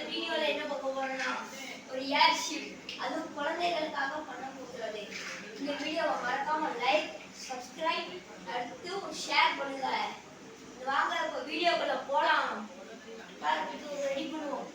வீடியோல என்ன பார்க்க போறோம்னா ஒரு ஏர்ஷிப், அது குழந்தைகளுக்காக பண்ண போகிறது. இந்த வீடியோவை மறக்காம லைக், சப்ஸ்கிரைப், அடுத்து ஷேர் பண்ணுங்க. வாங்க இப்போ வீடியோக்குள்ள போலாம். ரெடி பண்ணுவோம்.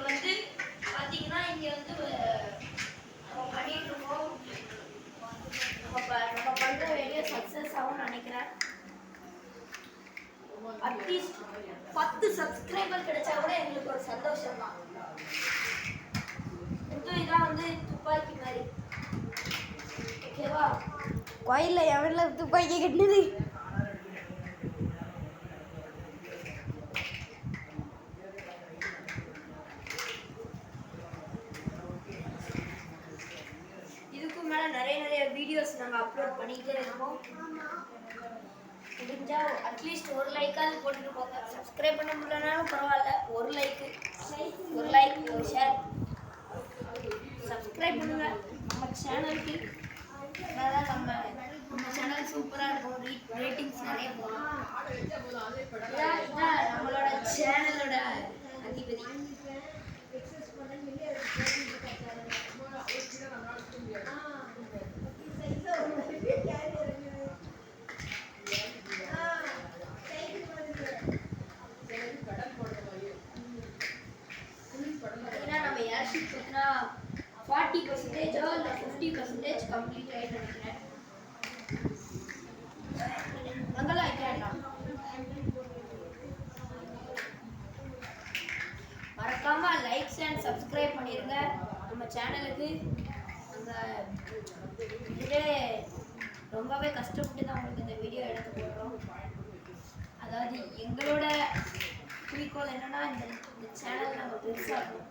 வந்து பாத்தீங்கன்னா இங்க வந்து நம்ம பண்ணிட்டு இருக்கோம். நம்ம பண்ற வேலையை சக்சஸ் ஆகும்னு நினைக்கிறேன். அட்லீஸ்ட் 10 சப்ஸ்கிரைபர் கிடைச்சா கூட எங்களுக்கு ஒரு சந்தோஷம் தான். இதான் வந்து துப்பாக்கி மாதிரி, ஓகேவா? கோயில்ல எவன்ல துப்பாக்கி கட்டினது? இதுக்கு மேல நிறைய வீடியோஸ் நாங்க அப்லோட் பண்ணிக்கிட்டே இருக்கோம். முடிஞ்சா அட்லீஸ்ட் ஒரு லைக்காவது போட்டுட்டு போங்க. சப்ஸ்கிரைப் பண்ண முடியலனாலும் பரவாயில்ல, ஒரு லைக், ஒரு ஷேர், சப்ஸ்கிரைப் பண்ணுங்க நம்ம சேனலுக்கு. அதான் நம்ம சேனல் சூப்பரா இருக்கும். ரேட்டிங்ஸ் நிறைய போகும். நம்மளோட சேனலோட அதிபதி. நம்ம ஏர்ஷிப் பார்த்தீங்கன்னா 40% இல்லை 50% கம்ப்ளீட் ஆகிட்டு நினைக்கிறேன். அங்கெல்லாம் வைக்கலாம். மறக்காம லைக்ஸ் அண்ட் சப்ஸ்கிரைப் பண்ணிருங்க நம்ம சேனலுக்கு. அந்த இதுவே ரொம்பவே கஷ்டப்பட்டு தான் உங்களுக்கு இந்த வீடியோ எடுத்து போடுறோம். அதாவது எங்களோட குறிக்கோள் என்னன்னா இந்த சேனல் நம்ம பெருசாகணும்.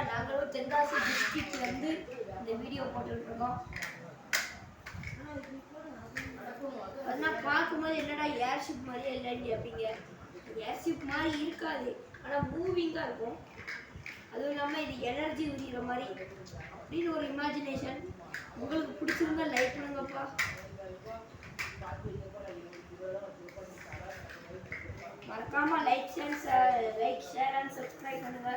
நாங்களும் தென்காசி டிஸ்ட்ரிக்ட்ல இருந்து இந்த வீடியோ போட்டுட்டு இருக்கோம். அதெல்லாம் பார்க்கும்போது என்னடா ஏர்ஷிப் மாதிரியே இல்லைன்னு கேட்பீங்க. ஏர்ஷிப் மாதிரி இருக்காது, ஆனால் மூவிங்காக இருக்கும். அதுவும் இல்லாமல் இது எனர்ஜி உரிகிற மாதிரி அப்படின்னு ஒரு இமேஜினேஷன். உங்களுக்கு பிடிச்சிருந்தா லைக் பண்ணுங்கப்பா. மறக்காம லைக் ஷேர் அண்ட் சப்ஸ்கிரைப் பண்ணுங்க.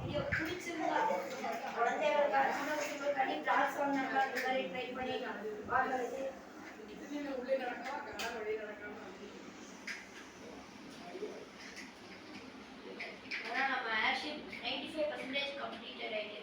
வீடியோ பிடிச்சிருந்தா குழந்தைகளுக்காக பிளாட்ஃபார்ம் நல்லா இந்த மாதிரி ட்ரை பண்ணி பார்க்கறது. அதான் நம்ம ஏர்ஷிப் 95% கம்ப்ளீட்டட் ஆயிடுச்சு.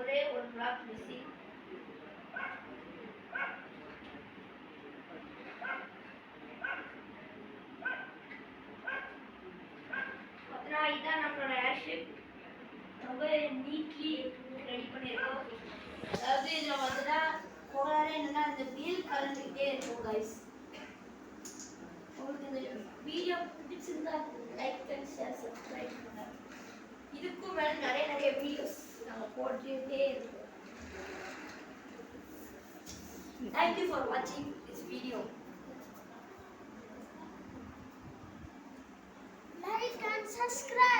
ஒரே ஒரு பிளாக் மிஸ்ஸிங். இதான் நம்மளோட ஏர்ஷிப். ரொம்ப நீட்லி ரெடி பண்ணியிருக்கோம். அதாவது இதில் வந்துட்டா போகாத என்னன்னா இந்த வீல் கலந்துக்கிட்டே இருக்கும் கைஸ். உங்களுக்கு இந்த வீடியோ பிடிச்சிருந்தா லைக் அண்ட் ஷேர் சப்ஸ்கிரைப் இதுக்கும் மேல நிறைய வீடியோஸ் நாங்க போட்டுட்டே இருக்கோம். Thank you for watching this video. Like and subscribe.